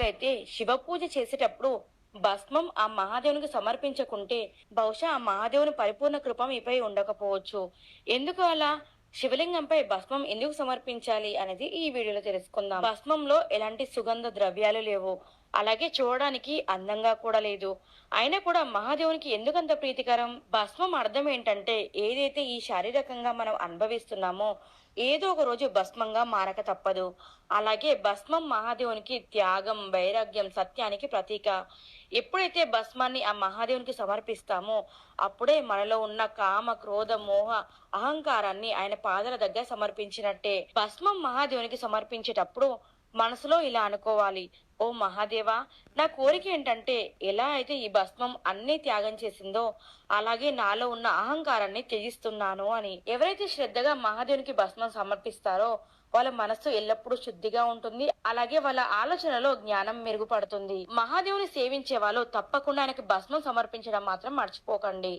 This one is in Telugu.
భక్తులైతే శివ పూజ చేసేటప్పుడు భస్మం ఆ మహాదేవునికి సమర్పించకుంటే బహుశా ఆ మహాదేవుని పరిపూర్ణ కృప మీపై ఉండకపోవచ్చు. ఎందుకు అలా? శివలింగంపై భస్మం ఎందుకు సమర్పించాలి అనేది ఈ వీడియోలో తెలుసుకుందాం. భస్మంలో ఎలాంటి సుగంధ ద్రవ్యాలు లేవు. అలాగే చూడడానికి అందంగా కూడా లేదు. అయినా కూడా మహాదేవునికి ఎందుకంత ప్రీతికరం? భస్మం అర్థం ఏంటంటే ఏదైతే ఈ శారీరకంగా మనం అనుభవిస్తున్నామో ఏదో ఒక రోజు భస్మంగా మారక తప్పదు. అలాగే భస్మం మహాదేవునికి త్యాగం, వైరాగ్యం, సత్యానికి ప్రతీక. ఎప్పుడైతే భస్మాన్ని ఆ మహాదేవునికి సమర్పిస్తామో అప్పుడే మనలో ఉన్న కామ, క్రోధ, మోహ, అహంకారాన్ని ఆయన పాదాల దగ్గర సమర్పించినట్టే. భస్మం మహాదేవునికి సమర్పించేటప్పుడు మనసులో ఇలా అనుకోవాలి: ఓ మహాదేవా, నా కోరిక ఏంటంటే ఎలా అయితే ఈ భస్మం అన్ని త్యాగం చేసిందో అలాగే నాలో ఉన్న అహంకారాన్ని త్యజిస్తున్నాను అని. ఎవరైతే శ్రద్ధగా మహాదేవునికి భస్మం సమర్పిస్తారో వాళ్ళ మనస్సు ఎల్లప్పుడూ శుద్ధిగా ఉంటుంది. అలాగే వాళ్ళ ఆలోచనలో జ్ఞానం మెరుగుపడుతుంది. మహాదేవుని సేవించే వాళ్ళు తప్పకుండా ఆయనకి భస్మం సమర్పించడం మాత్రం మర్చిపోకండి.